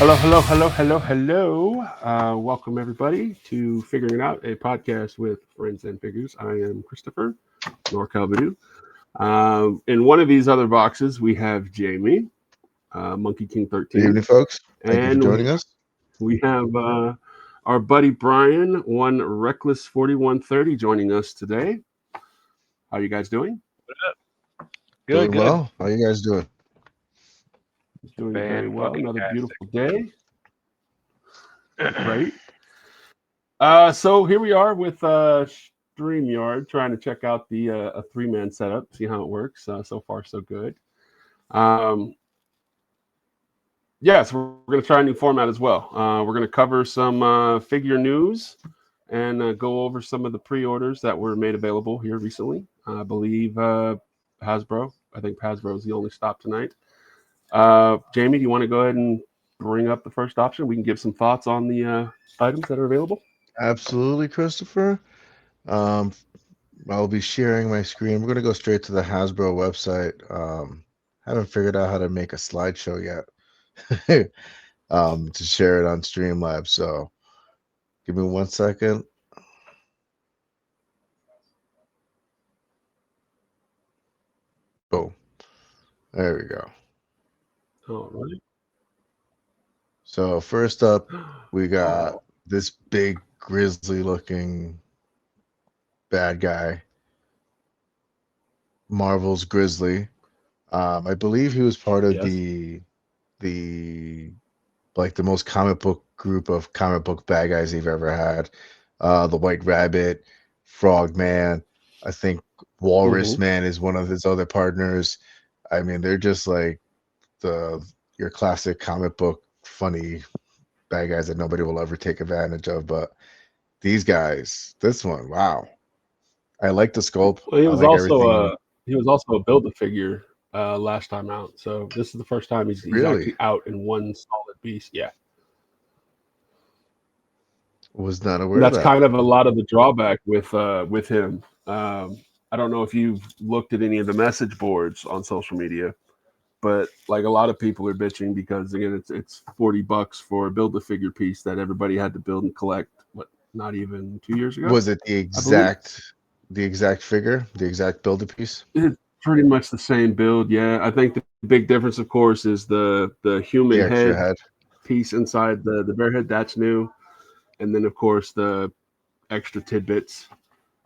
Hello, hello, hello, hello, hello. Welcome, everybody, to Figuring It Out, a podcast with friends and figures. I am Christopher, NorCal. In one of these other boxes, we have Jamie, Monkey King Good 13, evening, folks. Thank you for and joining us. we have our buddy Brian, one Reckless 4130, joining us today. How are you guys doing? Doing Good, good. well. How you guys doing? Doing very Fan well. fucking Another tastic. beautiful day. Great. So here we are with StreamYard trying to check out the a three-man setup, see how it works. So far, so good. Um, yeah, so we're going to try a new format as well. We're going to cover some figure news and go over some of the pre-orders that were made available here recently. I believe Hasbro. I think Hasbro is the only stop tonight. Jamie, do you want to go ahead and bring up the first option? We can give some thoughts on the items that are available. Absolutely, Christopher. Um, I'll be sharing my screen. We're going to go straight to the Hasbro website. Haven't figured out how to make a slideshow yet to share it on Streamlabs. So give me 1 second. Oh, there we go. All right. So first up, we got Oh, this big grizzly looking bad guy, Marvel's Grizzly. I believe he was part of yes. the like the most comic book group of comic book bad guys they've ever had. The White Rabbit, Frogman, I think Walrus Mm-hmm. Man is one of his other partners. I mean, they're just like the your classic comic book funny bad guys that nobody will ever take advantage of. But these guys, this one, wow. I like the sculpt. Well, I like everything. he was also a build a figure last time out. So this is the first time he's Really actually out in one solid piece. Yeah, was not and aware of that's that. kind of a lot of the drawback with him. I don't know if you've looked at any of the message boards on social media, but like a lot of people are bitching because again it's $40 for a build a figure piece that everybody had to build and collect. What, not even 2 years ago, Was it I believe. the exact figure, the exact build a piece? It's pretty much the same build. Yeah, I think the big difference, of course, is the human The head extra head, piece inside the bear head. That's new, and then of course the extra tidbits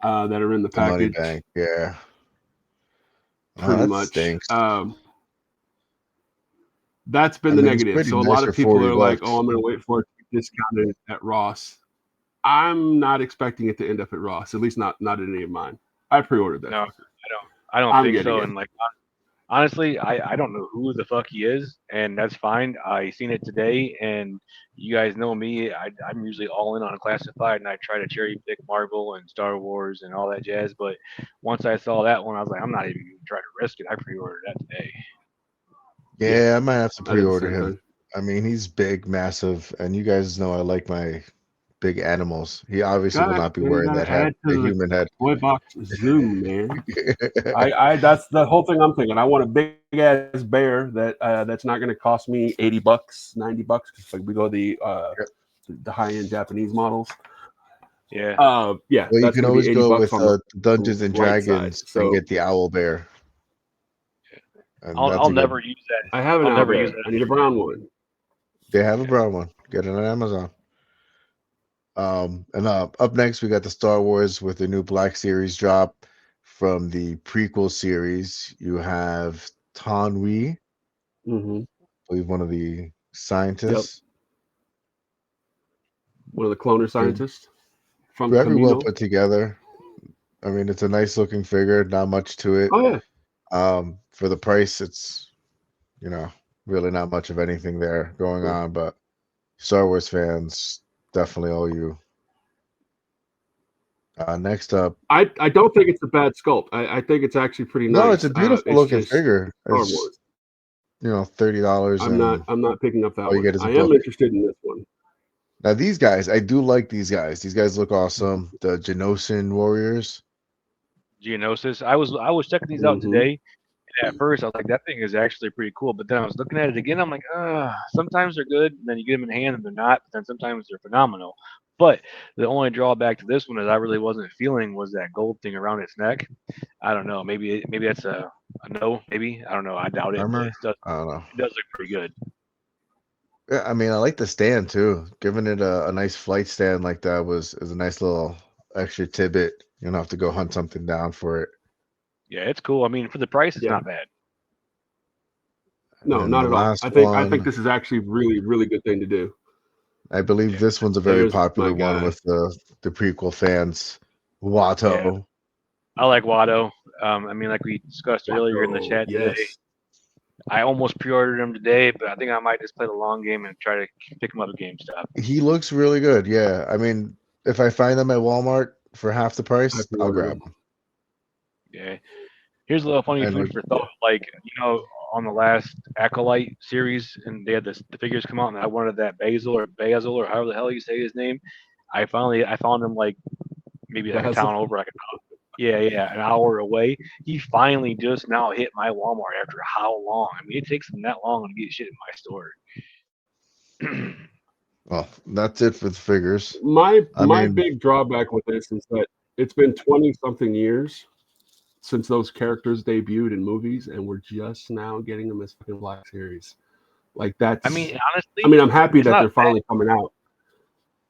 that are in the the money package. bank. Yeah. Pretty That much. stinks. That's been I the mean, it's negative. pretty So a nice lot for of people 40 are like, "Oh, bucks. I'm going to wait for it to be discounted at Ross." I'm not expecting it to end up at Ross. At least not at any of mine. I pre-ordered that No, fucker. I don't I'm think getting so. it. And like honestly, I don't know who the fuck he is, and that's fine. I seen it today, and you guys know me. I'm usually all in on classified, and I try to cherry pick Marvel and Star Wars and all that jazz. But once I saw that one, I was like, I'm not even gonna try to risk it. I pre-ordered that today. Yeah, Yeah, I might have to I did the pre-order same him. thing. I mean, he's big, massive, and you guys know I like my big animals. He obviously will not be You wearing that gotta head, add to the the human head. toy box zoo, man. I that's the whole thing I'm thinking. I want a big ass bear that's not going to cost me $80, $90. Cause like we go the high end Japanese models. Yeah, Yeah, Well, you that's can going to be always go $80 with on the Dungeons and right side. Dragons and So get the owl bear, and I'll that's a good. never use that. I have an I'll owl never use bear. that I need a anyway. brown one. They have a Yeah. brown one. Get it on Amazon. And up next we got the Star Wars with the new Black Series drop from the prequel series. You have Tan Wee, I Hmm. believe one of the Yep, scientists. one of the cloner Very, scientists from very well Camino. put together. I mean, it's a nice looking figure, not much to it. Oh yeah, For the price, it's you know really not much of anything there going on, but Star Wars fans definitely owe you. Next up, I don't think it's a bad sculpt. I think it's actually pretty no, it's nice. a beautiful It's looking just figure. Star It's Wars. $30 and I'm not picking up that all you one. get is a I am book. interested in this one. Now these guys, I do like these guys. These guys look awesome. The Genosian warriors. Geonosis. I was checking these out Hmm. today, at first, I was like, that thing is actually pretty cool. But then I was looking at it again. I'm like, sometimes they're good, and then you get them in hand and they're not. But then sometimes they're phenomenal. But the only drawback to this one is I really wasn't feeling was that gold thing around its neck. I don't know. Maybe that's a no. Maybe I don't know. I doubt it, but Armor? I don't know. it does look pretty good. Yeah, I mean, I like the stand too. Giving it a nice flight stand like that is a nice little extra tidbit. You don't have to go hunt something down for it. Yeah, it's cool. I mean, for the price, it's Yeah. not bad. No, And not the at all. last I think one, this is actually really, really good thing to do. I believe this one's a very There's popular my one guy. with the prequel fans. Watto. Yeah. I like Watto. I mean, like we discussed earlier in the Watto, chat today, yes. I almost pre-ordered him today, but I think I might just play the long game and try to pick him up at GameStop. He looks really good. Yeah. I mean, if I find them at Walmart for half the price, I'll grab them. Yeah. Here's a little funny And food for thought. Like, on the last Acolyte series, and they had the figures come out, and I wanted that Basil or however the hell you say his name. I found him like maybe like a town over, like an hour away. He finally just now hit my Walmart after how long? I mean, it takes them that long to get shit in my store. Well, that's it for the figures. My big drawback with this is that it's been 20-something years since those characters debuted in movies, and we're just now getting them as fucking Black Series. Like that's. I mean, honestly. I mean, I'm happy that they're finally coming out.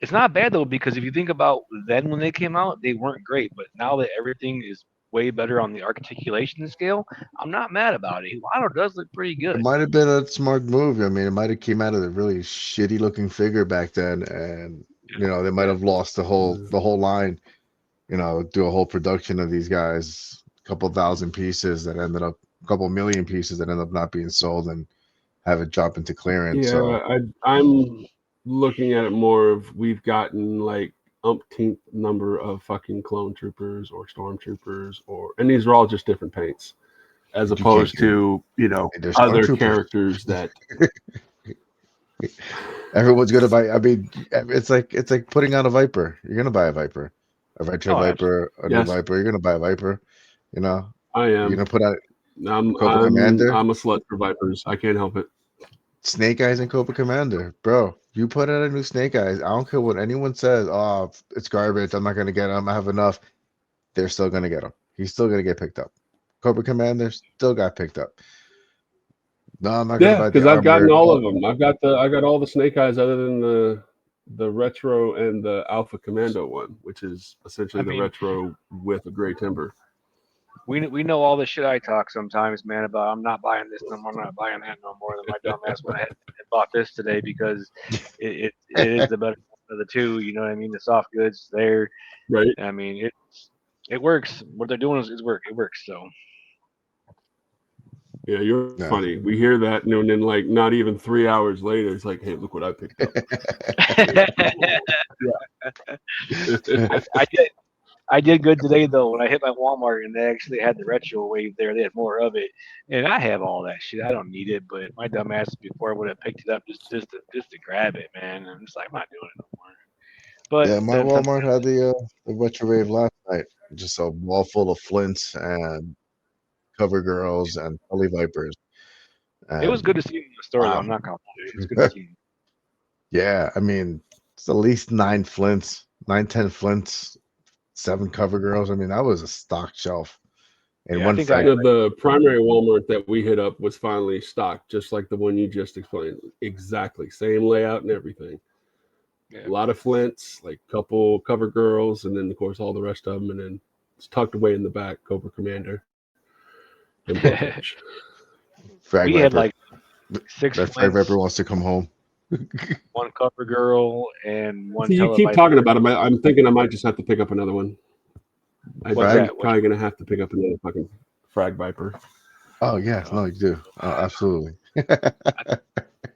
It's not bad though, because if you think about then when they came out, they weren't great. But now that everything is way better on the articulation scale, I'm not mad about it. Watto does look pretty good. It might have been a smart move. I mean, it might have came out of a really shitty looking figure back then, and they might have lost the whole line. Do a whole production of these guys, a couple thousand pieces that ended up, a couple million pieces that ended up not being sold, and have it drop into clearance. Yeah, so I'm looking at it more of we've gotten like umpteenth number of fucking clone troopers or stormtroopers, and these are all just different paints, as opposed to other characters that everyone's gonna buy. I mean, it's like putting on a Viper. You're gonna buy a Viper, a retro Viper, a new Viper. You're gonna buy a Viper. I am. You're gonna put out. I'm Commander. I'm a slut for Vipers. I can't help it. Snake Eyes and Cobra Commander, bro. You put out a new Snake Eyes. I don't care what anyone says. Oh, it's garbage. I'm not gonna get them. I have enough. They're still gonna get him. He's still gonna get picked up. Cobra Commander still got picked up. No, I'm not gonna buy because I've gotten all of them. I got all the Snake Eyes other than the retro and the Alpha Commando one, which is essentially the retro with a gray timber. We know all the shit I talk sometimes, man, about I'm not buying this no more, I'm not buying that no more. Than my dumb ass went ahead and bought this today because it is the better of the two. You know what I mean? The soft goods there, right? I mean it works. What they're doing is work. It works. So yeah, you're funny. We hear that, and then like not even 3 hours later, it's like, hey, look what I picked up. I did good today though when I hit my Walmart and they actually had the retro wave there. They had more of it, and I have all that shit. I don't need it, but my dumb ass before would have picked it up just to grab it, man. I'm just like, I'm not doing it no more. But yeah, my Walmart had the retro wave last night. Just a wall full of Flints and Cover Girls and Tully Vipers. And, it was good to see them in the store though. I'm not gonna lie. It's good to see them. Yeah, I mean, it's at least 9 Flints, 10 Flints. 7 Cover Girls. I mean, that was a stock shelf. And one the primary Walmart that we hit up was finally stocked, just like the one you just explained. Exactly, same layout and everything. Yeah. A lot of Flints, like couple Cover Girls, and then of course all the rest of them, and then it's tucked away in the back, Cobra Commander. And Frag we Viper. had like 6. That Frag Viper wants to come home. 1 Cover Girl and 1. You keep talking about them. I'm thinking I might just have to pick up another one. I'm probably gonna have to pick up another fucking Frag Viper. Oh yeah, no, you do. Oh, absolutely.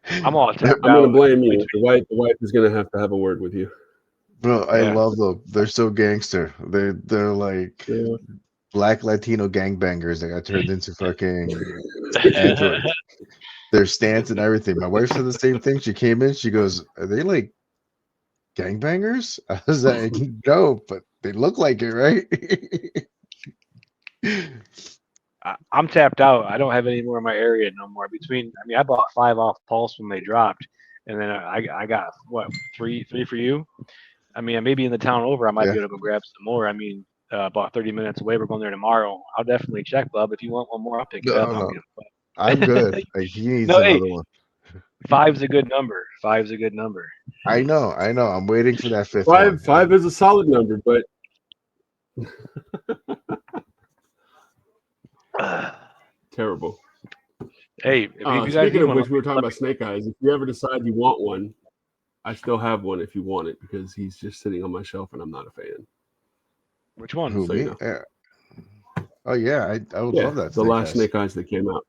I'm all tapped I'm gonna blame you. The wife is gonna have to have a word with you. Bro, I love them. They're so gangster. They're like Black Latino gangbangers that got turned into fucking androids. Their stance and everything. My wife said the same thing. She came in. She goes, "Are they like gangbangers?" I was like, "No, but they look like it, right?" I'm tapped out. I don't have any more in my area no more. I bought 5 off Pulse when they dropped, and then I got what three for you. I mean, maybe in the town over, I might Yeah. be able to go grab some more. I mean, about 30 minutes away. We're going there tomorrow. I'll definitely check, bub. If you want one more, I'll pick it up. No, I no, mean, I'm good. He needs no, hey, another one. 5's a good number. 5's a good number. I know. I'm waiting for that 5th one. Five is a solid number, but terrible. Hey, if you guys Speaking need of one, which, we were talking about Snake Eyes. If you ever decide you want one, I still have one if you want it because he's just sitting on my shelf and I'm not a fan. which one? Who, So, me? you know. Yeah. Oh yeah, I would love that. The last Snake Eyes that came out.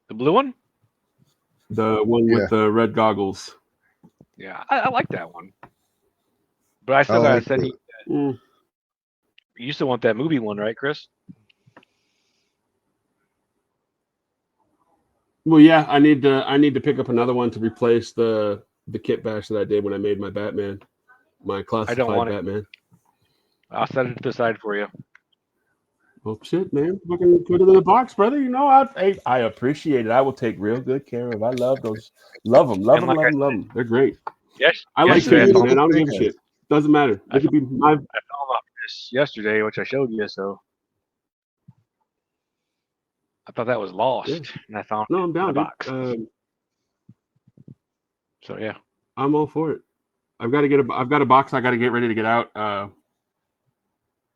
The blue one? The one with the red goggles. Yeah, I like that one. But I still I gotta like send the- you. You still want that movie one, right, Chris? Well, yeah, I need to pick up another one to replace the kit bash that I did when I made my Batman, my classified want it. Batman. I'll set it to the side for you. Oh shit, man! Fucking put it in the box, brother. You know I appreciate it. I will take real good care of. I love those. Love them. And like I Love them. They're great. Yes, I like yesterday figures, I man. I don't give a shit. Doesn't matter. I It could be my. found out this yesterday, which I showed you. So I thought that was lost, and I found No, I'm it in the down, box. dude. So yeah, I'm all for it. I've got a box. I got to get ready to get out.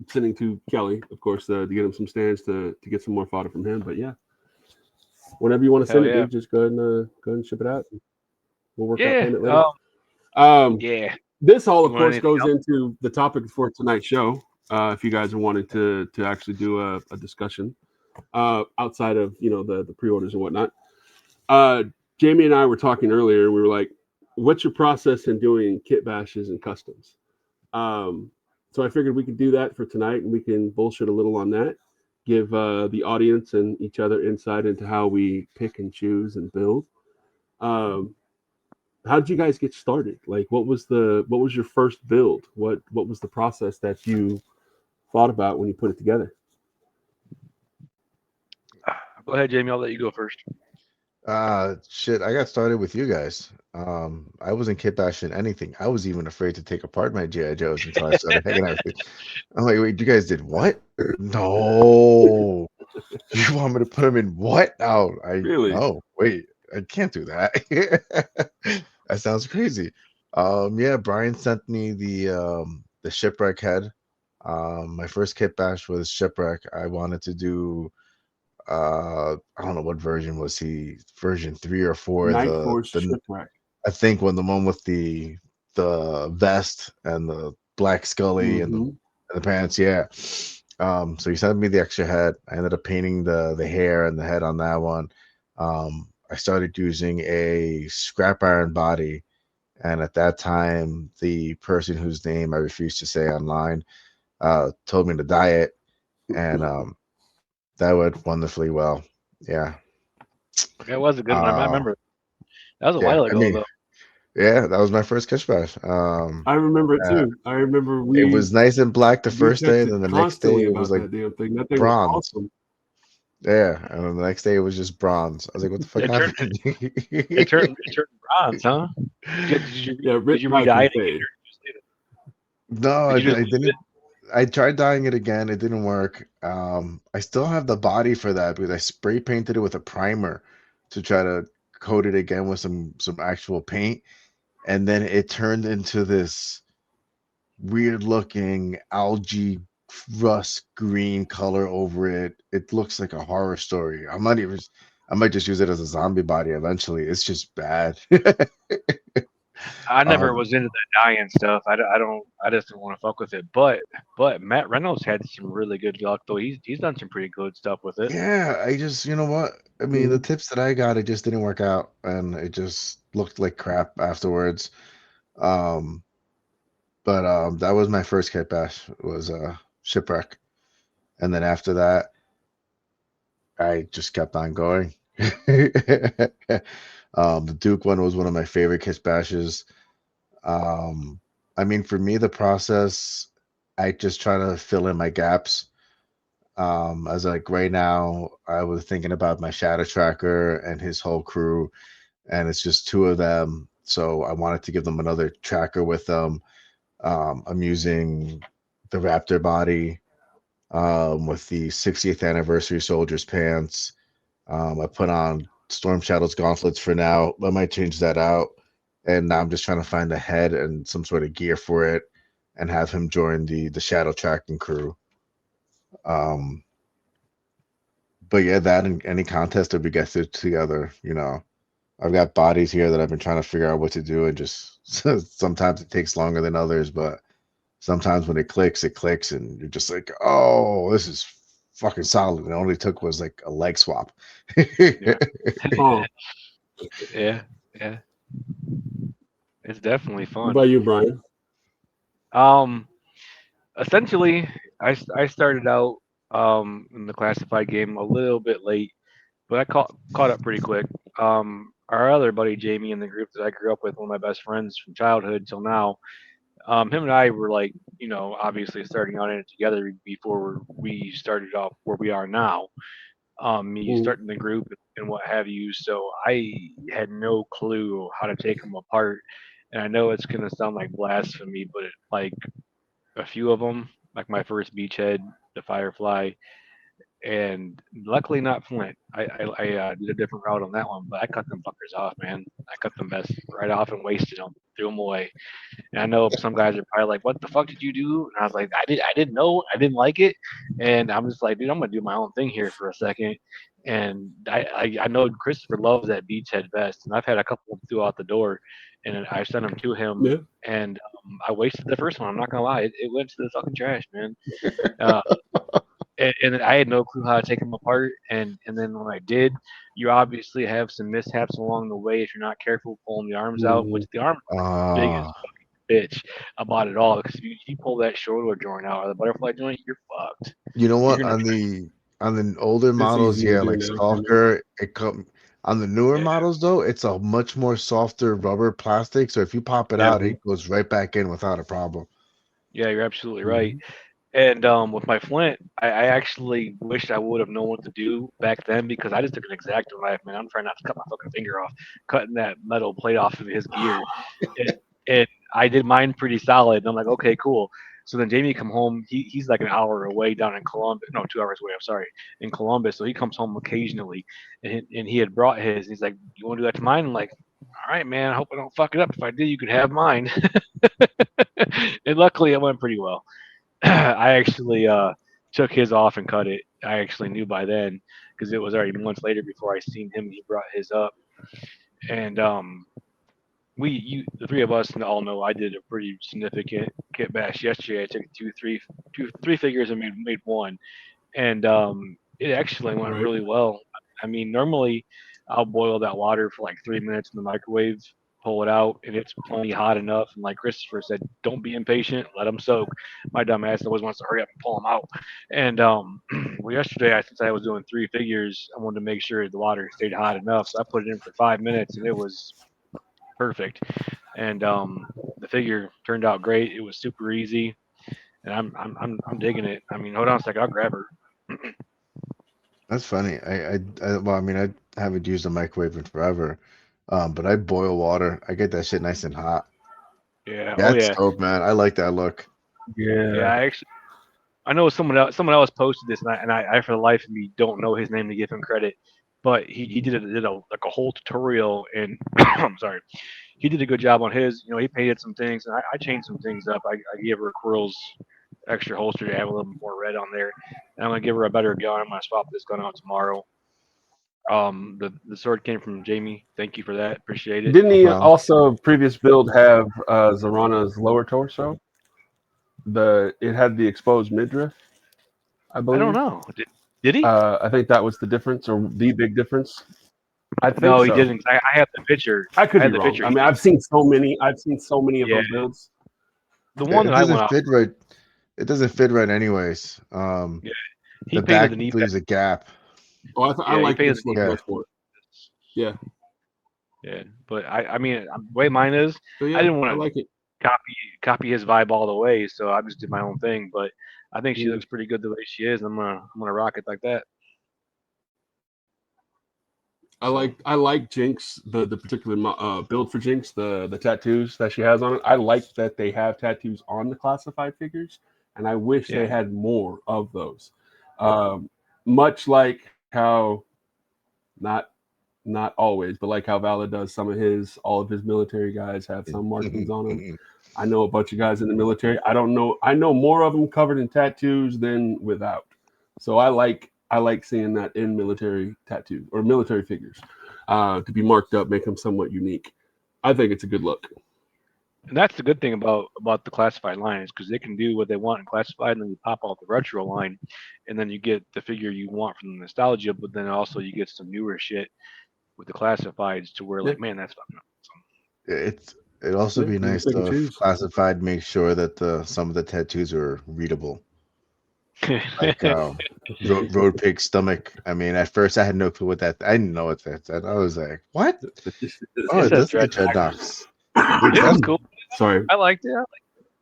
Sending to Kelly, of course, to get him some stands to get some more fodder from him. But yeah, whenever you want to send it, dude, just go ahead and ship it out. We'll work out payment later. Yeah. This all, of course, goes into the topic for tonight's show. If you guys are wanting to actually do a discussion outside of the pre-orders and whatnot. Jamie and I were talking earlier. We were like, "What's your process in doing kit bashes and customs?" So I figured we could do that for tonight, and we can bullshit a little on that, give the audience and each other insight into how we pick and choose and build. How did you guys get started? Like, what was your first build? What was the process that you thought about when you put it together? Go ahead, Jamie. I'll let you go first. Shit, I got started with you guys. I wasn't kit bashing anything. I was even afraid to take apart my G.I. Joes until I started hanging out with you. I'm like, wait, you guys did what? No. You want me to put them in what? No, no, wait, I can't do that. That sounds crazy. Yeah, Brian sent me the shipwreck head. My first kit bash was shipwreck. I wanted to do I don't know what version was he, version 3 or 4. Night Force shipwreck. I think when the one with the vest and the black Scully and the pants, yeah. So he sent me the extra head. I ended up painting the hair and the head on that one. I started using a scrap iron body, and at that time, the person whose name I refused to say online told me to dye it, and that went wonderfully well. Yeah. That was a good one. I remember. That was a while ago, though. Yeah, that was my first Kitch Bash. I remember it too. I remember it was nice and black the first day, and then the next day it was like that thing bronze. was awesome. Yeah, and then the next day it was just bronze. I was like, "What the fuck happened?" It turned bronze, huh? Did you re-dye it? No, I didn't. I tried dyeing it again. It didn't work. I still have the body for that because I spray painted it with a primer to try to coat it again with some actual paint, and then it turned into this weird looking algae rust green color over it. It looks like a horror story. I might just use it as a zombie body eventually. It's just bad. I never was into the dyeing stuff. I just didn't want to fuck with it. But Matt Reynolds had some really good luck though. He's done some pretty good stuff with it. Yeah, I just, you know what? I mean, the tips that I got, it just didn't work out, and it just looked like crap afterwards. But that was my first kit bash, was shipwreck, and then after that, I just kept on going. The Duke one was one of my favorite kit bashes. I mean, for me, the process, I just try to fill in my gaps. As like right now, I was thinking about my Shadow Tracker and his whole crew, and it's just two of them. So I wanted to give them another tracker with them. I'm using the Raptor body with the 60th anniversary soldiers pants. I put on Storm Shadow's gauntlets for now. I might change that out. And now I'm just trying to find a head and some sort of gear for it and have him join the Shadow tracking crew. Um, but yeah, that and any contest that we get through together, I've got bodies here that I've been trying to figure out what to do, and just sometimes it takes longer than others, but sometimes when it clicks, and you're just like, oh, this is fucking solid. And it only took was like a leg swap. Yeah. Oh, Yeah, yeah. It's definitely what fun. about you, Brian? Um, Essentially, I started out in the classified game a little bit late, but I caught up pretty quick. Our other buddy Jamie in the group that I grew up with, one of my best friends from childhood till now, him and I were like, obviously starting out in it together before we started off where we are now. Me Mm. starting the group and what have you. So I had no clue how to take them apart. And I know it's gonna sound like blasphemy, but like a few of them, like my first beachhead, the Firefly, and luckily not Flint. I did a different route on that one, but I cut them fuckers off, man. I cut them best right off and wasted them, threw them away. And I know some guys are probably like, "What the fuck did you do?" And I was like, I didn't know, I didn't like it." And I'm just like, "Dude, I'm gonna do my own thing here for a second." And I know Christopher loves that beachhead vest, and I've had a couple of them throughout the door, and I sent them to him, Yeah. and I wasted the first one. I'm not gonna lie, it went to the fucking trash, man. Uh, and I had no clue how to take them apart. And then when I did, you obviously have some mishaps along the way if you're not careful pulling the arms out, which Mhm. the arms are big as uh, bitch about it all. Because if you pull that shoulder joint out or the butterfly joint, you're fucked. you know You're what? gonna On the older It's models, easy to yeah, do like now, kind of. softer. It come on the newer yeah, models though. It's a much more softer rubber plastic. So if you pop it Yeah. out, it goes right back in without a problem. yeah, you're absolutely right. Mhm. And with my flint, I actually wish I would have known what to do back then because I just took an X-Acto knife, man. I'm trying not to cut my fucking finger off, cutting that metal plate off of his gear. And I did mine pretty solid. And I'm like, okay, cool. So then Jamie come home. He's like an hour away down in Columbus. No, 2 hours away. I'm sorry, in Columbus. So he comes home occasionally, and he had brought his. He's like, you want to do that to mine? I'm like, all right, man. I hope I don't fuck it up. If I do, you can have mine. And luckily, it went pretty well. I actually took his off and cut it. I actually knew by then because it was already months later before I seen him. He brought his up, and the three of us all know I did a pretty significant kit bash yesterday. I took three figures and made one, and it actually went Right. really well. I mean, normally I'll boil that water for like 3 minutes in the microwave, pull it out, and it's plenty hot enough. And like Christopher said, don't be impatient, let them soak. My dumb ass always wants to hurry up and pull them out. And well, yesterday, since I was doing three figures, I wanted to make sure the water stayed hot enough, so I put it in for 5 minutes, and it was perfect. And the figure turned out great. It was super easy, and I'm digging it. I mean, hold on a second, I'll grab her. That's funny. Well, I mean, I haven't used a microwave in forever, but I boil water. I get that shit nice and hot. Yeah. Oh That's yeah. dope, man. I like that look. Yeah. Yeah. I know someone else posted this, and I for the life of me don't know his name to give him credit, but he did a like a whole tutorial, and I'm sorry, he did a good job on his. You know, he painted some things, and I changed some things up. I gave her a Quirrell's extra holster to have a little more red on there, and I'm gonna give her a better gun. I'm gonna swap this gun out tomorrow. The sword came from Jamie. Thank you for that. Appreciate it. Didn't No he problem. also previous build have Zorana's lower torso? It had the exposed midriff, I I don't believe. know. Did he? I think that was the difference, or the big difference. I think No, he so. didn't. I have the picture. I I could be had the wrong. picture. I mean, I've seen so many. I've seen so many of Yeah, those builds. the Yeah, one it that I went doesn't off. fit right. It doesn't fit right, anyways. Yeah, he The painted back the knee pad. leaves a gap. Oh, I Yeah, he like painted the this knee look Yeah, much more. Yeah. Yeah, but I mean, the way mine is, So I yeah, didn't I want to like it. copy his vibe all the way, so I just did my own thing. But I think she looks pretty good the way she is. I'm gonna rock it like that. I like Jinx, the particular build for Jinx, the tattoos that she has on it. I like that they have tattoos on the classified figures, and I wish they had more of those. Much like how, not always, but like how Valid does all of his military guys have some markings on them. I know a bunch of guys in the military. I know more of them covered in tattoos than without. So I like seeing that in military tattoos or military figures to be marked up, make them somewhat unique. I think it's a good look. And that's the good thing about the classified line is because they can do what they want in classified, and then you pop out the retro line, and then you get the figure you want from the nostalgia, but then also you get some newer shit with the classifieds to where like, man, that's fucking awesome. It'd also be nice though if classified make sure that some of the tattoos are readable. Like road pig stomach. I mean, at first I had no clue what that. I didn't know what that said. I was like, "What? Oh, it does get dreadnoughts." It was cool. Sorry, I liked it.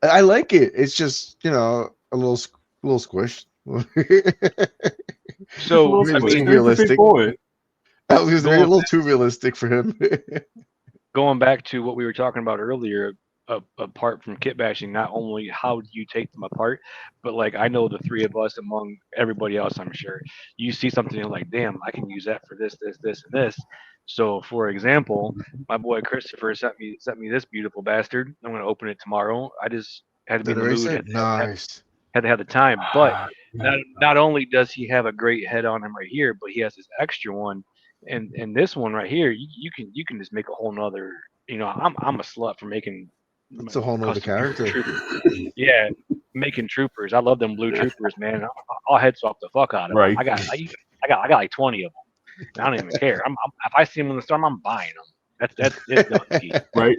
I like it. It's just a little squish. So I mean, realistic. That was a little too realistic for him. Going back to what we were talking about earlier, apart from kitbashing, not only how do you take them apart, but like I know the three of us among everybody else, I'm sure you see something and like, damn, I can use that for this, this, this, and this. So, for example, my boy Christopher sent me this beautiful bastard. I'm gonna open it tomorrow. I just had to be in the mood. Nice. Had to have the time, but not only does he have a great head on him right here, but he has this extra one, and this one right here, you can just make a whole nother. I'm a slut for making. It's a whole nother character. Yeah, making troopers. I love them blue troopers, man. I'll head swap the fuck out of them. I got like 20 of them. I don't even care. If I see them in the storm, I'm buying them. That's it. Right.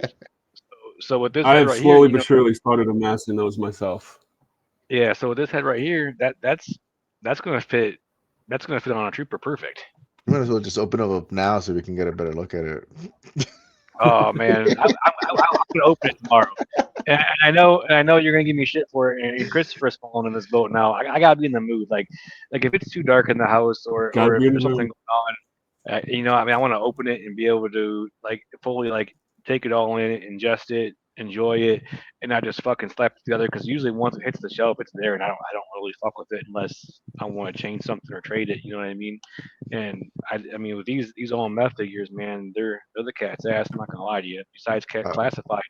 So with this, I have slowly but surely started amassing those myself. Yeah. So with this head right here, that's gonna fit. That's gonna fit on a trooper perfect. You might as well just open it up now so we can get a better look at it. Oh man, I'm gonna open it tomorrow, and I know you're gonna give me shit for it. And Christopher's falling in this boat now. I gotta be in the mood. Like if it's too dark in the house or if there's something going on, I want to open it and be able to like fully like take it all in, ingest it, enjoy it, and not just fucking slap it together. Because usually once it hits the shelf, it's there, and I don't really fuck with it unless I want to change something or trade it. You know what I mean? And I mean with these all meth figures, man, they're the cat's ass. I'm not gonna lie to you. Besides cat classified,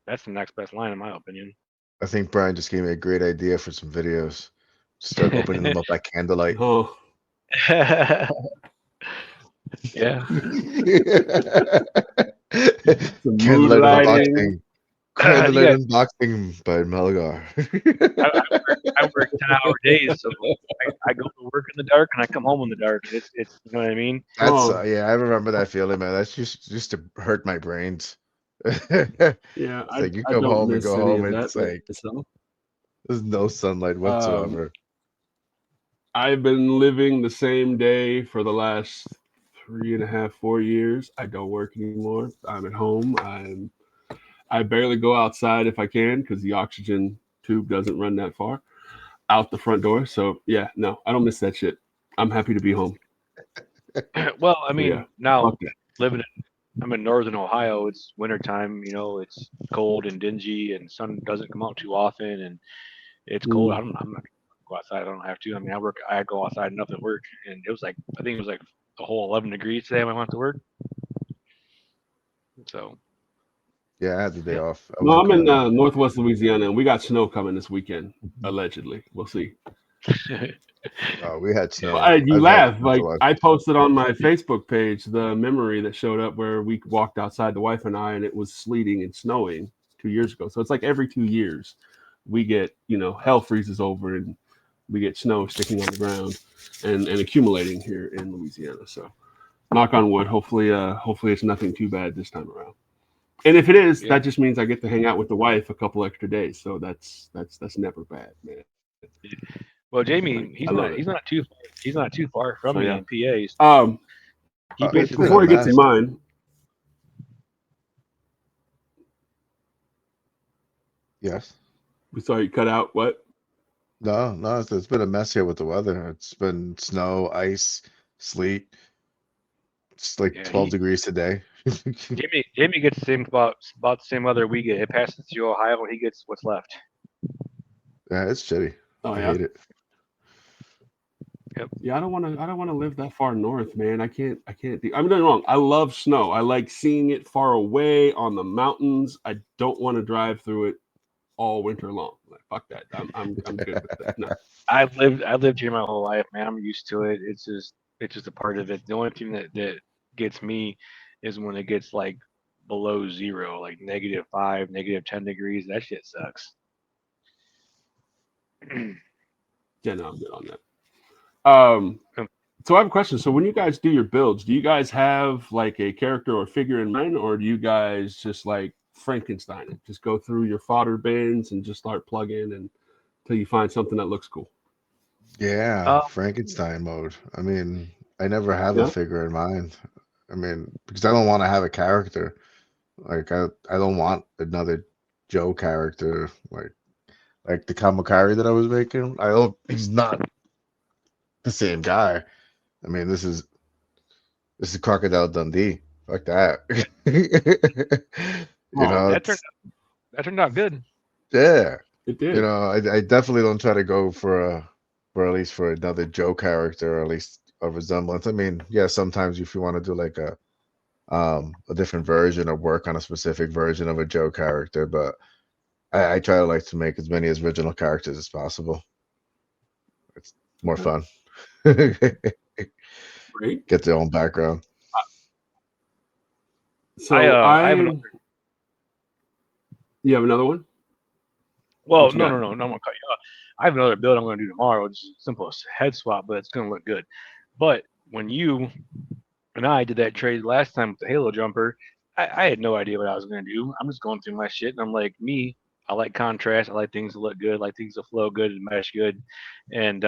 that's the next best line in my opinion. I think Brian just gave me a great idea for some videos. Start opening them up by candlelight. Oh. Yeah. Candlelight unboxing. Candlelight unboxing by Melgar. I work 10-hour days, so I go to work in the dark and I come home in the dark. It's you know what I mean? That's yeah, I remember that feeling, man. That's just to hurt my brains. Yeah, like you come home and go home, and it's like there's no sunlight whatsoever. I've been living the same day for the last 3.5, 4 years. I don't work anymore. I'm at home. I barely go outside if I can because the oxygen tube doesn't run that far out the front door. So yeah, no, I don't miss that shit. I'm happy to be home. Well, I mean, now I'm in northern Ohio. It's wintertime. It's cold and dingy, and sun doesn't come out too often, and it's cold. I'm not gonna go outside. I don't have to. I mean, I go outside enough at work, and it was like I think it was like a whole 11 degrees today when I went to work. So. Yeah, I had the day off. No, I'm in Northwest Louisiana, and we got snow coming this weekend. Allegedly, we'll see. We had snow. You laugh. Like I posted on my Facebook page the memory that showed up where we walked outside, the wife and I, and it was sleeting and snowing 2 years ago. So it's like every 2 years we get, hell freezes over and we get snow sticking on the ground and accumulating here in Louisiana. So knock on wood. Hopefully it's nothing too bad this time around. And if it is, that just means I get to hang out with the wife a couple extra days. So that's never bad, man. Well, Jamie, he's not too far from me in PAs. Before he gets in mine. Yes. We saw you cut out. What? No, it's been a mess here with the weather. It's been snow, ice, sleet. It's like Yeah, 12 degrees today. Jamie gets the same about the same weather we get. It passes through Ohio, and he gets what's left. Yeah, it's shitty. Oh I yeah. hate it. Yep. Yeah, I don't want to live that far north, man. I can't I'm not wrong. I love snow. I like seeing it far away on the mountains. I don't want to drive through it all winter long. Like, fuck that. I'm good with that. No. I lived here my whole life, man. I'm used to it. It's just a part of it. The only thing that gets me is when it gets like below zero, like -5, -10 degrees. That shit sucks. Yeah, no, I'm good on that. So I have a question. So when you guys do your builds, do you guys have like a character or figure in mind, or do you guys just like Frankenstein it? Just go through your fodder bins and just start plugging until you find something that looks cool? Yeah, Frankenstein mode. I mean, I never have a Yeah. figure in mind. I mean, because I don't want to have a character. Like I don't want another Joe character like the Kamakari that I was making. He's not the same guy. I mean, this is Crocodile Dundee. Fuck that. Oh, that turned out good. Yeah. It did. I definitely don't try to go for at least for another Joe character, or at least a resemblance. I mean, yeah, sometimes if you want to do like a different version or work on a specific version of a Joe character, but I try to like to make as many original characters as possible. It's more fun. Great. Get their own background. So I have another. You have another one? Well, What you no, got? I'm gonna cut you off. I have another build I'm gonna do tomorrow. It's simple as head swap, but it's gonna look good. But when you and I did that trade last time with the Halo jumper, I had no idea what I was gonna do. I'm just going through my shit, and I'm like, I like contrast. I like things to look good. I like things to flow good and mesh good. And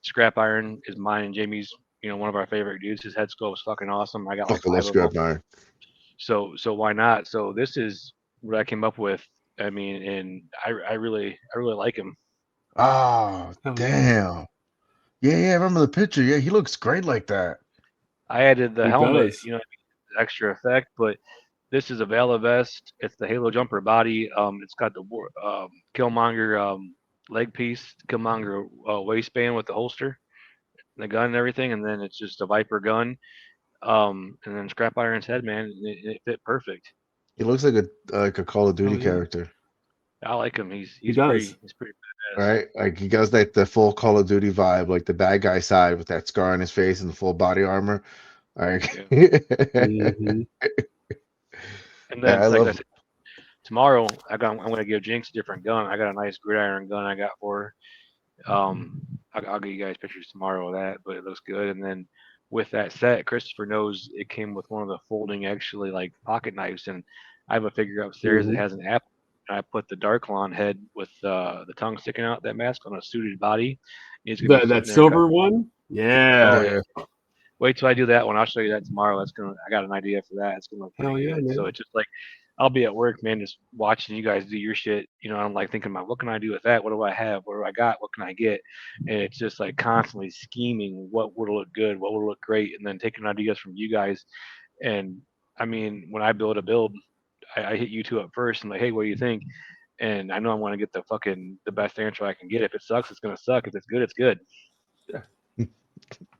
scrap iron is mine and Jamie's. One of our favorite dudes. His head sculpt was fucking awesome. I got like Fucking love 5 of them. scrap iron. So why not? So this is what I came up with. I mean, and I really like him. Oh, Hell yeah. damn. Yeah, I remember the picture. Yeah, he looks great like that. I added the He helmet, does. extra effect, but this is a Vala vest. It's the Halo jumper body. It's got the Killmonger leg piece, Killmonger waistband with the holster, the gun and everything, and then it's just a Viper gun. And then Scrap Iron's head, man, it fit perfect. He looks like a Call of Duty Oh, yeah. character. I like him. He's does. pretty badass. Right? Like he does like the full Call of Duty vibe, like the bad guy side with that scar on his face and the full body armor. Like Mm-hmm. And then I like love I said, tomorrow I'm gonna give Jinx a different gun. I got a nice gridiron gun I got for her. I'll give you guys pictures tomorrow of that, but it looks good. And then with that set, Christopher knows it came with one of the folding actually like pocket knives, and I have a figure upstairs that has an apple. And I put the Darklon head with the tongue sticking out that mask on a suited body. He's gonna be sitting That there silver one? Yeah. Oh yeah. Wait till I do that one. I'll show you that tomorrow. I got an idea for that. It's gonna look Hell pretty yeah, good. man. So it's just like I'll be at work, man, just watching you guys do your shit. I'm like thinking about what can I do with that? What do I have? What do I got? What can I get? And it's just like constantly scheming what would look good, what would look great, and then taking ideas from you guys. And I mean, when I build a build, I hit you two up first and like, hey, what do you think? And I know I'm gonna get the best answer I can get. If it sucks, it's gonna suck. If it's good, it's good.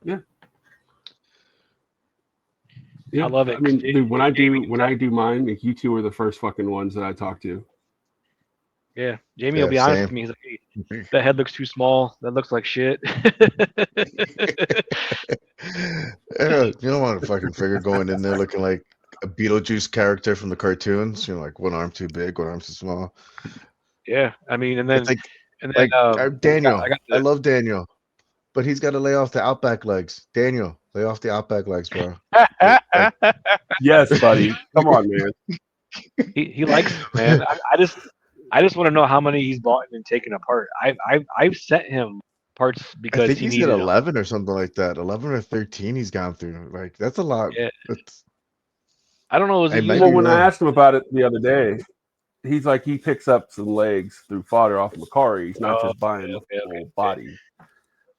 Yeah. Yeah, I love it. I mean, dude, when I do mine, like, you two are the first fucking ones that I talk to. Yeah, Jamie Yeah, will be honest same. with me. He's like, hey, that head looks too small. That looks like shit. Yeah, you don't want a fucking figure going in there looking like a Beetlejuice character from the cartoons. Like one arm too big, one arm too small. Yeah, I mean, and then It's like Daniel. I love Daniel, but he's got to lay off the Outback legs. Daniel, lay off the Outback legs, bro. Yes, buddy. Come on, man. he likes them, man. I just want to know how many he's bought and taken apart. I've sent him parts because I think he he's needed got them. 11 or something like that. 11 or 13 he's gone through. Like that's a lot. Yeah. That's, I don't know. Was I he might using? be Well, when I wrong. asked him about it the other day, he's like he picks up some legs through fodder off of Macari. He's not just buying the whole body.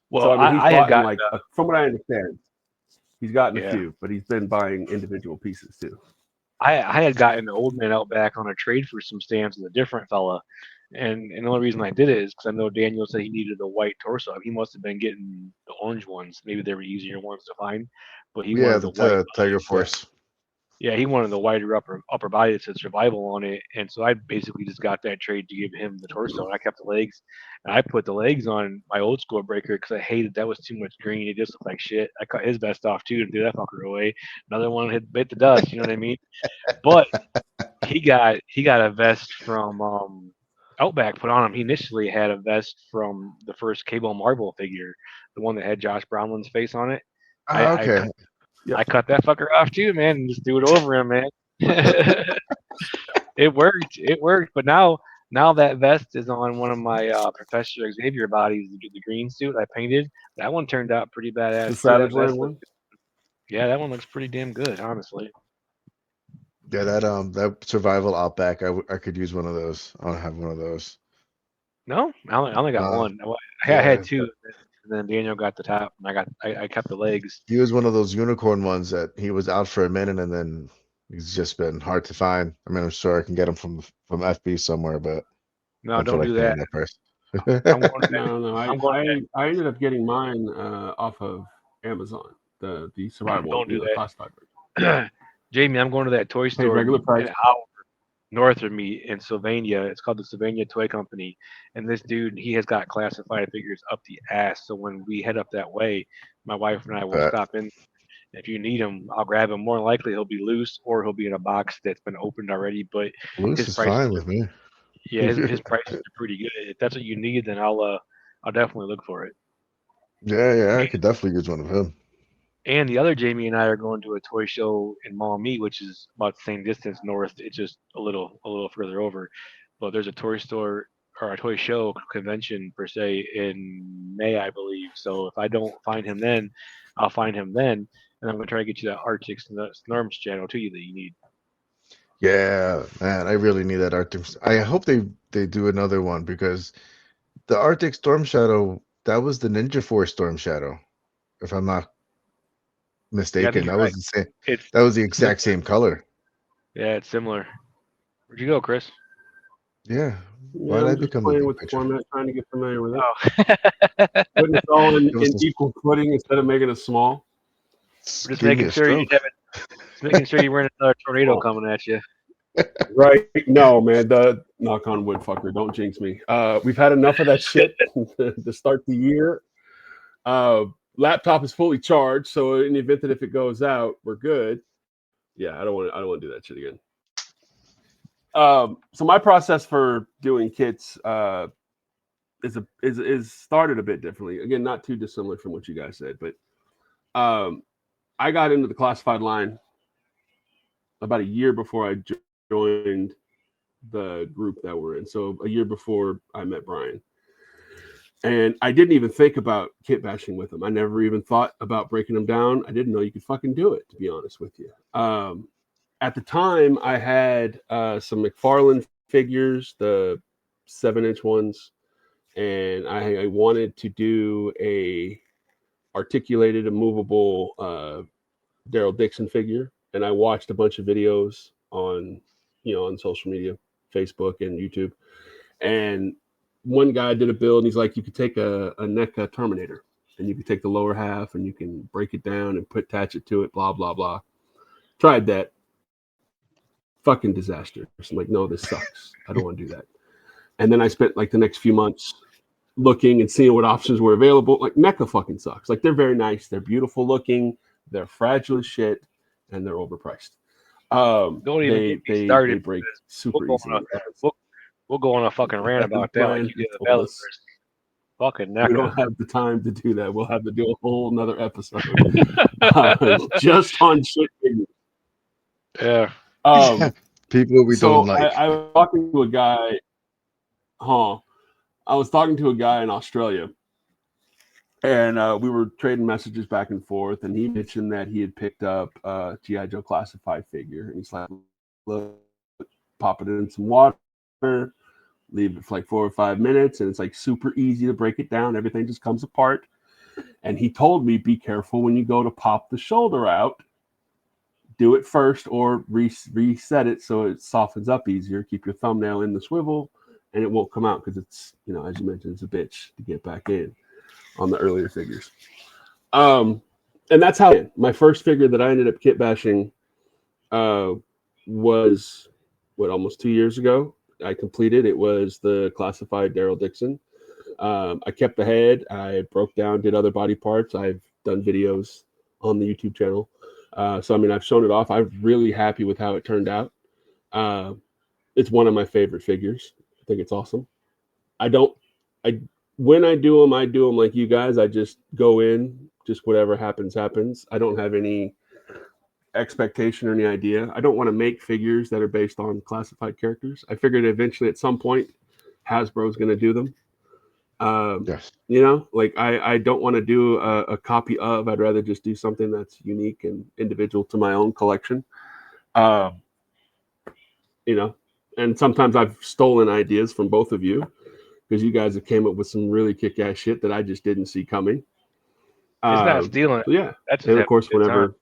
Well, So I mean, he's I had bought gotten like from what I understand, he's gotten a Yeah. few, but he's been buying individual pieces too. I had gotten an old man out back on a trade for some stamps with a different fella, and the only reason I did it is because I know Daniel said he needed a white torso. He must have been getting the orange ones. Maybe they were easier ones to find, but he Yeah, wanted the white. the Tiger Force. Yeah, he wanted the wider upper body that said survival on it, and so I basically just got that trade to give him the torso, and I kept the legs, and I put the legs on my old school breaker because I hated that was too much green. It just looked like shit. I cut his vest off too and threw that fucker away. Another one hit bit the dust. You know what I mean? But he got a vest from Outback put on him. He initially had a vest from the first Cable Marvel figure, the one that had Josh Brownland's face on it. Okay. I cut that fucker off too, man, and just threw it over him, man. It worked. It worked. But now that vest is on one of my Professor Xavier bodies, the green suit I painted. That one turned out pretty badass. The too. That Savage vest Land one. Yeah, that one looks pretty damn good, honestly. Yeah, that survival Outback, I could use one of those. I don't have one of those. No, I only got one. I had two, and then Daniel got the top, and I kept the legs. He was one of those unicorn ones that he was out for a minute, and then he's just been hard to find. I mean, I'm sure I can get him from FB somewhere, but No, don't do that. that price. I'm going to No. I ended up getting mine off of Amazon. The survival. Don't do the that. classified version. Jamie, I'm going to that toy store regular price. an hour north of me in Sylvania. It's called the Sylvania Toy Company, and this dude, he has got classified figures up the ass. So when we head up that way, my wife and I will stop in. If you need him, I'll grab him. More likely, he'll be loose or he'll be in a box that's been opened already. But Loose his is prices fine with me. Yeah, his prices are pretty good. If that's what you need, then I'll definitely look for it. Yeah, I could definitely use one of him. And the other Jamie and I are going to a toy show in Maumee, which is about the same distance north. It's just a little further over. But there's a toy store or a toy show convention per se in May, I believe. So if I don't find him then, I'll find him then, and I'm gonna try to get you that Arctic Snorms channel to you that you need. Yeah, man, I really need that Arctic. I hope they do another one because the Arctic Storm Shadow, that was the Ninja Force Storm Shadow, if I'm not mistaken. Yeah, that was the same. That was the exact same color. Yeah, it's similar. Where'd you go, Chris? Yeah. Why did I become playing the with the format, trying to get familiar with it? Oh. Putting it all in equal footing instead of making it small. Just making sure you have it. Just making sure you weren't another tornado coming at you. Right? No, man. The knock on wood, fucker. Don't jinx me. We've had enough of that shit to start the year. Laptop is fully charged, so in the event that if it goes out, we're good. Yeah, I don't want to do that shit again. So my process for doing kits is started a bit differently. Again, not too dissimilar from what you guys said, but I got into the classified line about a year before I joined the group that we're in. So a year before I met Brian. And I didn't even think about kitbashing with him. I never even thought about breaking them down. I didn't know you could fucking do it, to be honest with you. At the time, I had some McFarlane figures, the 7-inch ones, and I wanted to do a articulated, immovable Daryl Dixon figure. And I watched a bunch of videos on social media, Facebook and YouTube. And one guy did a build, and he's like, you could take a NECA Terminator, and you could take the lower half, and you can break it down and attach it to it, blah, blah, blah. Tried that. Fucking disaster. I'm like, no, this sucks. I don't want to do that. And then I spent like the next few months looking and seeing what options were available. Like, NECA fucking sucks. Like, they're very nice. They're beautiful looking. They're fragile as shit, and they're overpriced. Don't even get me started. They break super easily. We'll go on a fucking rant about that. Like you did the Bella first. Fucking NECA. We don't have the time to do that. We'll have to do a whole another episode just on shit figures. Yeah. People we don't like. I was talking to a guy. I was talking to a guy in Australia, and we were trading messages back and forth. And he mentioned that he had picked up a G.I. Joe classified figure, and he's like, "Look, pop it in some water, leave it for like 4 or 5 minutes, and it's like super easy to break it down. Everything just comes apart. And he told me, be careful when you go to pop the shoulder out. Do it first or reset it so it softens up easier. Keep your thumbnail in the swivel and it won't come out because it's, you know, as you mentioned, it's a bitch to get back in on the earlier figures. And that's how my first figure that I ended up kit bashing was almost 2 years ago. I completed it. Was the classified Daryl Dixon. I kept the head. I broke down, did other body parts. I've done videos on the YouTube channel. So, I mean, I've shown it off. I'm really happy with how it turned out. It's one of my favorite figures. I think it's awesome. When I do them like you guys. I just go in, just whatever happens, happens. I don't have any expectation or any idea. I don't want to make figures that are based on classified characters. I figured eventually at some point Hasbro is going to do them. Yes. You know, like I don't want to do a copy of. I'd rather just do something that's unique and individual to my own collection. You know, and sometimes I've stolen ideas from both of you because you guys have came up with some really kick-ass shit that I just didn't see coming. It's not stealing. So yeah, That's just and of course whenever.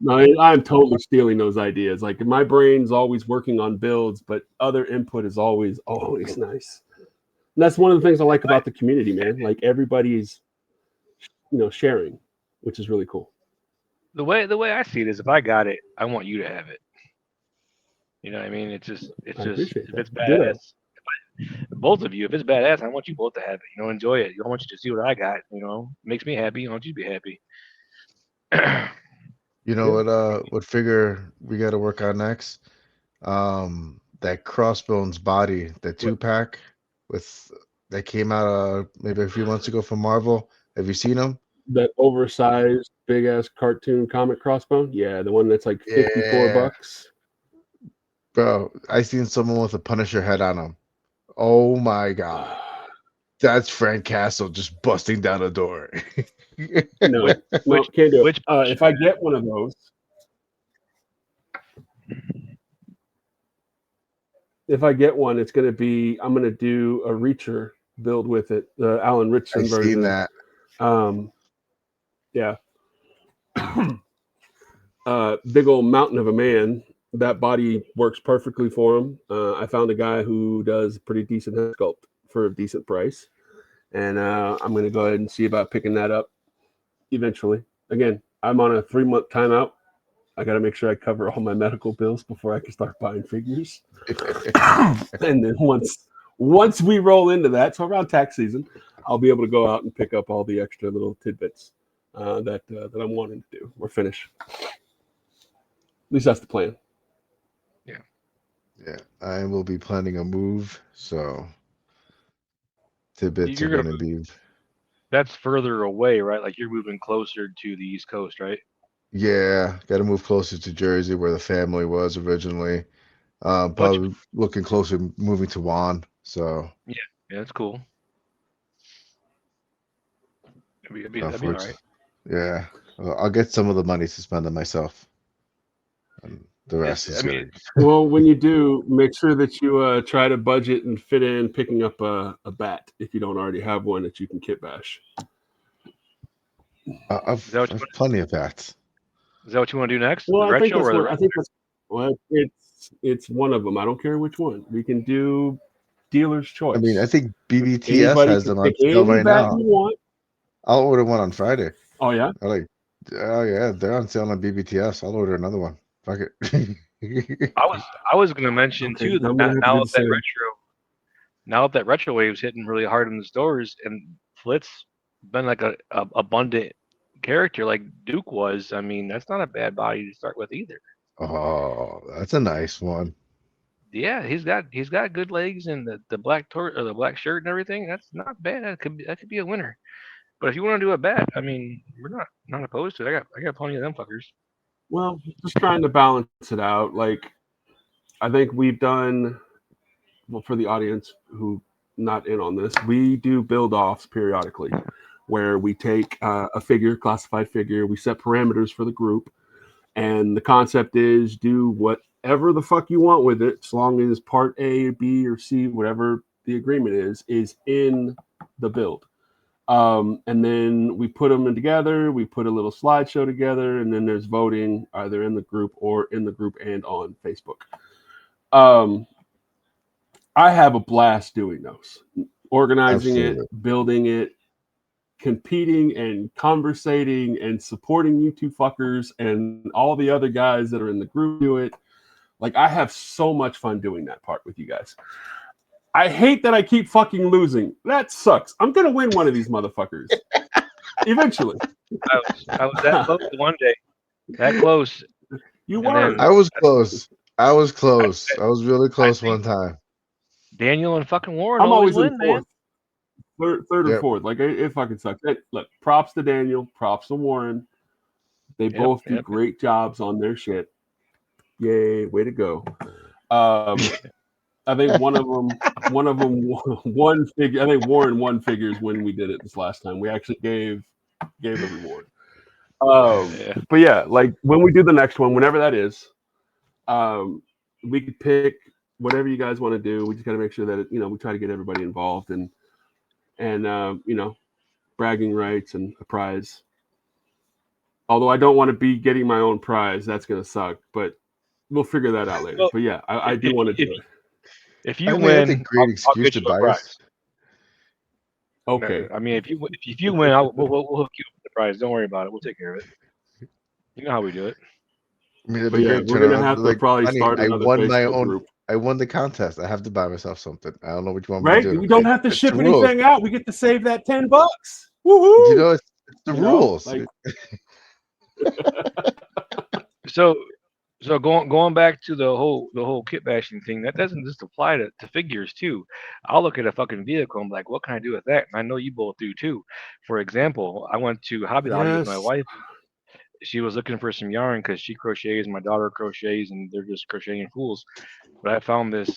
No, I'm totally stealing those ideas. Like my brain's always working on builds, but other input is always nice. And that's one of the things I like about the community, man. Like everybody's, you know, sharing, which is really cool. The way I see it is, if I got it, I want you to have it. You know what I mean? It's just if it's badass. Both of you, if it's badass, I want you both to have it. You know, enjoy it. I want you to see what I got. You know, it makes me happy. I want you to be happy. You know what figure we got to work on next? That Crossbones body, the 2-pack that came out maybe a few months ago from Marvel. Have you seen them? That oversized big ass cartoon comic crossbone? Yeah, the one that's like $54. Bro, I seen someone with a Punisher head on him. Oh my god. That's Frank Castle just busting down a door. No, can't do it. If I get one of those, it's going to be, I'm going to do a Reacher build with it, the Alan Richardson version. I've seen that. Yeah. Big old mountain of a man. That body works perfectly for him. I found a guy who does pretty decent head sculpt for a decent price. And I'm going to go ahead and see about picking that up eventually. Again, I'm on a 3-month timeout. I got to make sure I cover all my medical bills before I can start buying figures. And then once we roll into that, so around tax season, I'll be able to go out and pick up all the extra little tidbits that I'm wanting to do or finish. At least that's the plan. Yeah, I will be planning a move, so tidbits are going to be. That's further away, right? Like you're moving closer to the East Coast, right? Yeah, got to move closer to Jersey where the family was originally. Probably looking closer, moving to Juan. So yeah, that's cool. That'd be all right. Yeah, I'll get some of the money to spend on myself. And the rest is good. Well, when you do, make sure that you try to budget and fit in picking up a bat if you don't already have one that you can kit bash. I've plenty of bats. Is that what you want to do next? Well, I think that's it's one of them. I don't care which one. We can do dealer's choice. I mean, I think BBTS has them on sale right now. I'll order one on Friday. Oh yeah. Oh yeah, they're on sale on BBTS. I'll order another one. Fuck it. I was going to mention too that now that retro wave's hitting really hard in the stores, and Flit's been like a abundant character like Duke was. I mean, that's not a bad body to start with either. Oh, that's a nice one. Yeah, he's got good legs and the black the black shirt and everything. That's not bad. That could be a winner. But if you want to do a bat, I mean, we're not opposed to it. I got plenty of them fuckers. Well, just trying to balance it out. Like, I think we've done, well, for the audience who not in on this, we do build-offs periodically where we take a figure, classified figure, we set parameters for the group, and the concept is do what whatever the fuck you want with it, as long as part A, B, or C, whatever the agreement is in the build. And then we put them in together. We put a little slideshow together, and then there's voting either in the group or in the group and on Facebook. I have a blast doing those, organizing Absolutely. it, building it, competing and conversating and supporting you two fuckers and all the other guys that are in the group do it. Like, I have so much fun doing that part with you guys. I hate that I keep fucking losing. That sucks. I'm gonna win one of these motherfuckers eventually. I was that close one day. That close. You And were. then- I was close. I was close. I was really close one time. Daniel and fucking Warren I'm always win, in man. fourth, third or Yep. fourth. Like, it fucking sucks. Look, props to Daniel, props to Warren. They both do great jobs on their shit. Yay, way to go. I think one of them won figure. I think Warren won figures when we did it this last time. We actually gave a reward. But yeah, like when we do the next one, whenever that is, we could pick whatever you guys want to do. We just got to make sure that we try to get everybody involved and bragging rights and a prize. Although I don't want to be getting my own prize, that's gonna suck. But we'll figure that out later. Well, but yeah, I do want to do it. If you That's win, a great I'll excuse get to you a buy prize. us. Okay. I mean, if you win, we'll hook you up with the prize. Don't worry about it. We'll take care of it. You know how we do it. I mean, it'd But be yeah, great. we're gonna have to probably honey, start I another won my Facebook own. group. I won the contest. I have to buy myself something. I don't know what you want me Right? to do. We don't have to It's ship the rules. anything out. We get to save that $10. Woohoo! You know, it's the rules. Like, So going back to the whole kit bashing thing, that doesn't just apply to figures too. I'll look at a fucking vehicle and be like, what can I do with that? And I know you both do too. For example, I went to Hobby Lobby with my yes. wife. She was looking for some yarn because she crochets, my daughter crochets, and they're just crocheting fools. But I found this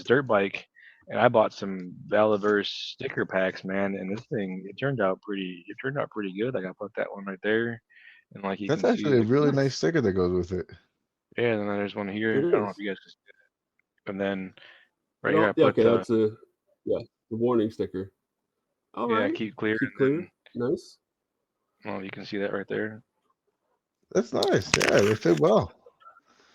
dirt bike, and I bought some Valaverse sticker packs, man. And this thing, it turned out pretty good. Like I put that one right there, and like you That's can actually see, a really nice sticker that goes with it. yeah. And then there's one here. It I don't know is. if you guys can see it. And then right here, I put Okay, that's the warning sticker. All right. keep clear. Keep and clear. then- Nice. well, you can see that right there. That's nice. Yeah, they fit well.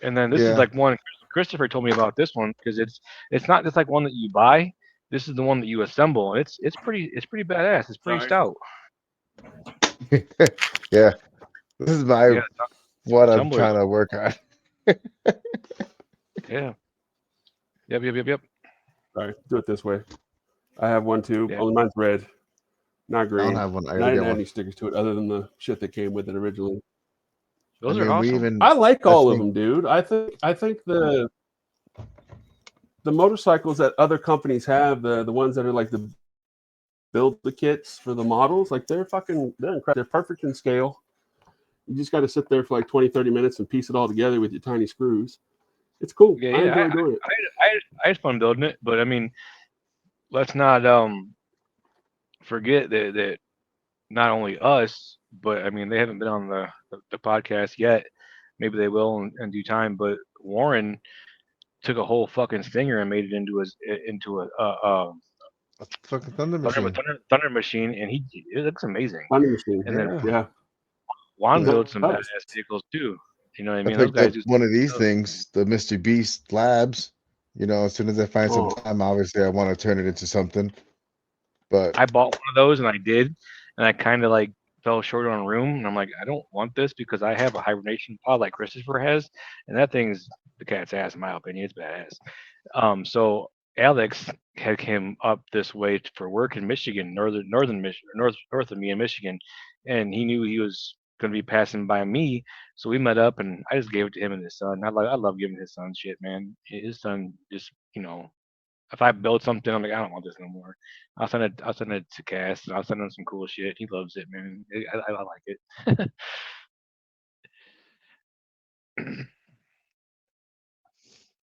And then this Yeah. is like one Christopher told me about this one because it's not just like one that you buy. This is the one that you assemble. It's pretty badass. It's pretty stout. Yeah, this is what I'm tumblers. trying to work on. Yeah. Yep. Sorry, do it this way. I have one too. Yeah. Oh, mine's red, not green. I don't have one. I I gotta didn't get add one. any stickers to it other than the shit that came with it originally. Those I are mean, we awesome. even I like all of think- them, dude. I think the motorcycles that other companies have, the ones that are like the build the kits for the models, like they're incredible. They're perfect in scale. You just got to sit there for like 20, 30 minutes and piece it all together with your tiny screws. It's cool. Yeah, I enjoy doing it. I had fun building it, but I mean, let's not forget that not only us, but I mean they haven't been on the podcast yet. Maybe they will in due time. But Warren took a whole fucking stinger and made it into a fucking thunder machine. thunder machine, and it looks amazing. Thunder machine. And then Yeah. Juan Yeah. builds some Nice. badass vehicles too. You know what I I mean? Those picked guys up do one of these stuff. things, the Mr. Beast Labs. You know, as soon as I find some Oh. time, obviously I want to turn it into something. But I bought one of those and I did, and I kind of like fell short on room, and I'm like, I don't want this because I have a hibernation pod like Christopher has, and that thing's the cat's ass in my opinion. It's badass. So Alex had came up this way for work in Michigan, northern Michigan, north of me in Michigan, and he knew he was going to be passing by me, so we met up, and I just gave it to him and his son. I love giving his son shit, man. His son just if I build something, I'm like, I don't want this no more. I'll send it to Cass, and I'll send him some cool shit. He loves it, man. I like it.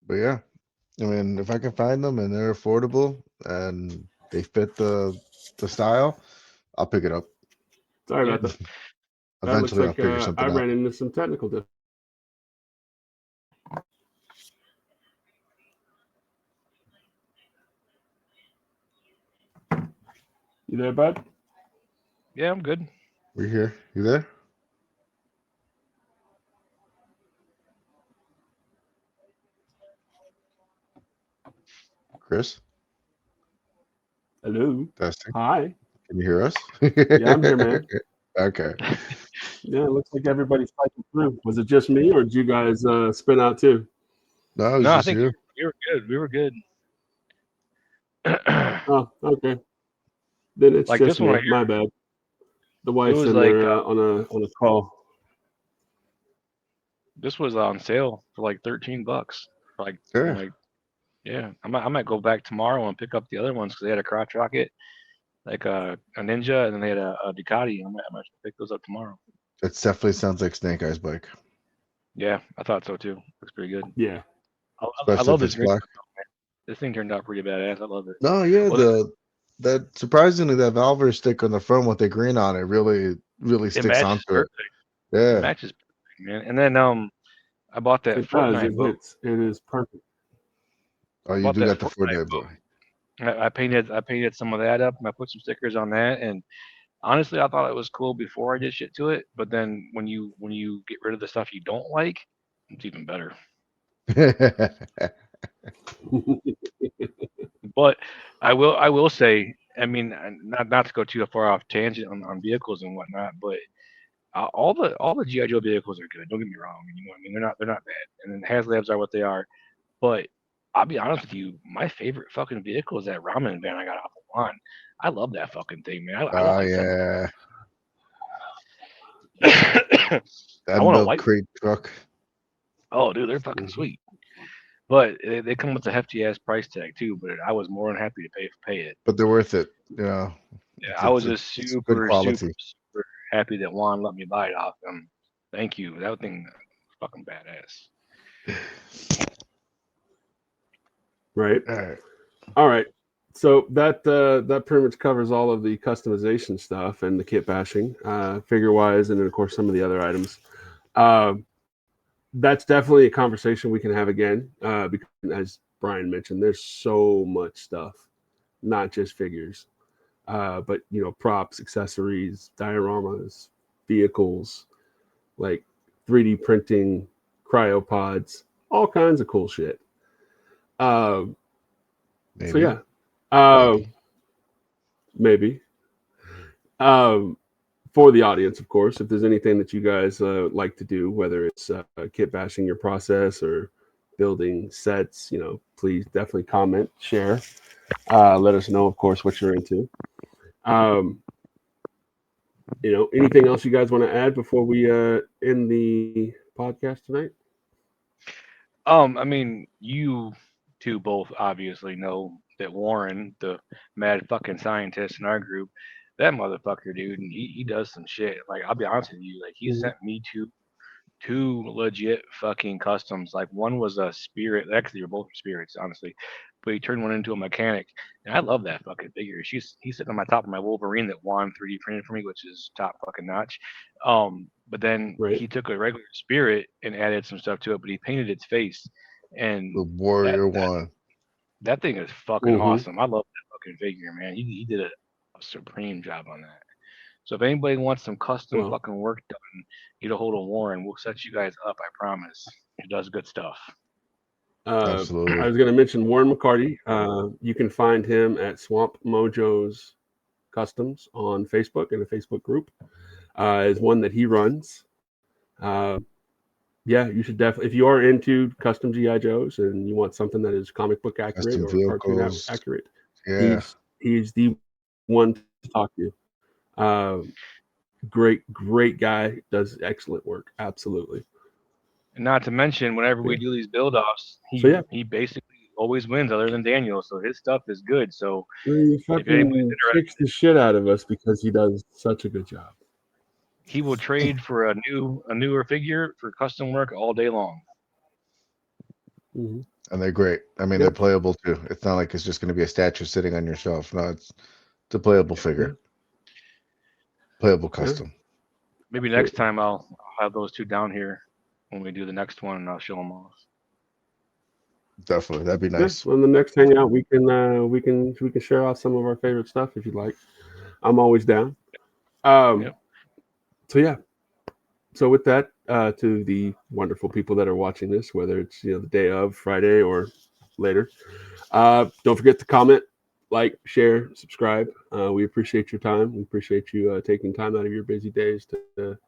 But yeah, I mean, if I can find them and they're affordable and they fit the style, I'll pick it up. Sorry Yeah. about that. Eventually, I'll figure I something out. ran into some technical difficulties. You there, bud? Yeah, I'm good. We're here. You there? Chris? Hello. Testing. Hi. Can you hear us? Yeah, I'm here, man. Okay. Yeah, it looks like everybody's fighting through. Was it just me, or did you guys spin out too? No, it was No, I just think you. we were good. We were good. Oh, okay. Then it's Like just this one me. right here, My bad. The it wife's was in like there on a call. this was on sale for like $13. Yeah. Like yeah, I might go back tomorrow and pick up the other ones because they had a crotch rocket, like a Ninja, and then they had a Ducati. I might pick those up tomorrow. It definitely sounds like Snake Eyes bike. Yeah, I thought so too. Looks pretty good. Yeah. I Especially love if this it's green. black. This thing turned out pretty badass. I love it. No, yeah, Well, that surprisingly that Valver stick on the front with the green on it really it sticks matches onto it. perfect. It Yeah. matches perfect, man. And then I bought that It does. Fortnite It boat. hits. It is perfect. Oh, I you bought do that got the Fortnite Fortnite boat. boy. I painted some of that up and I put some stickers on that. And honestly, I thought it was cool before I did shit to it. But then when you get rid of the stuff you don't like, it's even better. But I will say, I mean, not to go too far off tangent on vehicles and whatnot, but all the GI Joe vehicles are good. Don't get me wrong. You know what I mean? They're not bad, and then HasLabs are what they are. But I'll be honest with you, my favorite fucking vehicle is that ramen van I got off the lawn. I love that fucking thing, man. I want Oh like seven. yeah. I That want a milk white. crate truck. Oh, dude, they're fucking Mhm. sweet. But they come with a hefty ass price tag too. But I was more than happy to pay it. But they're worth it. You know. Yeah, It's I was it's, just it's good quality. super happy that Juan let me buy it off him. Thank you. That thing is fucking badass. Right. All right. All right. So that pretty much covers all of the customization stuff and the kit bashing, figure wise, and then of course some of the other items. Uh, that's definitely a conversation we can have again, because as Brian mentioned, there's so much stuff, not just figures, but props, accessories, dioramas, vehicles, like 3D printing, cryopods, all kinds of cool shit. So Maybe. yeah, maybe. For the audience, of course, if there's anything that you guys like to do, whether it's kit bashing your process or building sets, please definitely comment, share, let us know, of course, what you're into. Anything else you guys want to add before we end the podcast tonight? I mean, you two both obviously know that Warren, the mad fucking scientist in our group, that motherfucker, dude, and he does some shit. Like, I'll be honest with you, like he Mhm. sent me two legit fucking customs. Like one was a spirit. Actually, they're both spirits, honestly. But he turned one into a mechanic, and I love that fucking figure. He's sitting on my top of my Wolverine that Juan 3D printed for me, which is top fucking notch. But then Right. he took a regular spirit and added some stuff to it, but he painted its face, and The that Warrior One. that thing is fucking Mm-hmm. awesome. I love that fucking figure, man. He did a supreme job on that. So if anybody wants some custom Well, fucking work done, get a hold of Warren. We'll set you guys up. I promise. He does good stuff. I Absolutely. was going to mention Warren McCarty. You can find him at Swamp Mojo's Customs on Facebook in a Facebook group. Is one that he runs. Yeah, you should definitely, if you are into custom GI Joes and you want something that is comic book accurate Custom or cartoon vehicles. accurate, Yeah. he's the one to talk to. Great guy, does excellent work. Absolutely. And not to mention, whenever we do these build offs, So yeah, he basically always wins, other than Daniel. So his stuff is good. So he if anybody's fucking interested, kicks the shit out of us because he does such a good job. he will trade for a newer figure for custom work all day long. Mm-hmm. And they're great. I mean, they're playable too. It's not like it's just going to be a statue sitting on your shelf. No, it's a playable figure. Playable custom. Maybe next time I'll have those two down here when we do the next one, and I'll show them off. Definitely. That'd be nice. Yeah, well, in the next hangout, we can share out some of our favorite stuff if you'd like. I'm always down. Yep. So yeah. So with that, to the wonderful people that are watching this, whether it's the day of Friday or later, don't forget to comment, like, share, subscribe. We appreciate your time. We appreciate you taking time out of your busy days to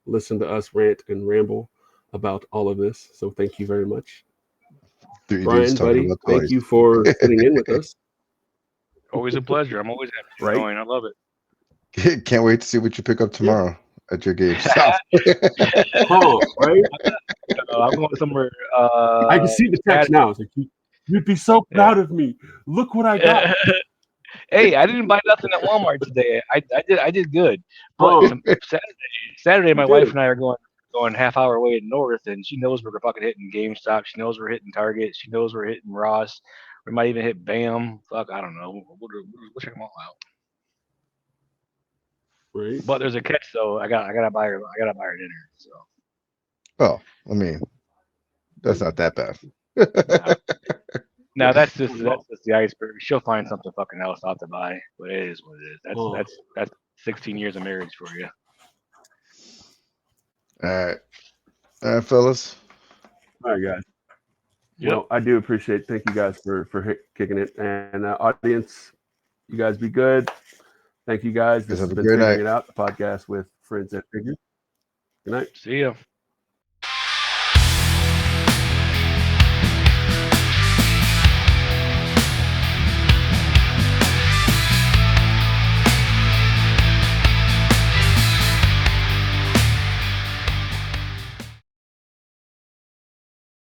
listen to us rant and ramble about all of this. So thank you very much. 3 dudes Brian, talking buddy, about thank toys. you for sitting in with us. Always a pleasure. I'm always happy to Right. join. I love it. Can't wait to see what you pick up tomorrow at your game shop. Huh, right? I'm going somewhere. I can see the text now. It's like, you'd be so proud of me. Look what I got. Hey, I didn't buy nothing at Walmart today. I did good. But Huh. Saturday, my You wife did. and I are going half hour away north, and she knows we're fucking hitting GameStop. She knows we're hitting Target. She knows we're hitting Ross. We might even hit BAM. Fuck, I don't know. We'll check them all out. Right. But there's a catch though. I gotta buy her dinner. So. Oh, I mean, that's not that bad. Now that's just the iceberg. She'll find something fucking else out to buy, but it is what it is. That's 16 years of marriage for you. All right, fellas. All right, guys. Yep. Well, I do appreciate. Thank you guys for kicking it, and audience, you guys be good. Thank you guys. This Have has a been great Figuring night. It Out, the podcast with friends and figures. Good night. See ya.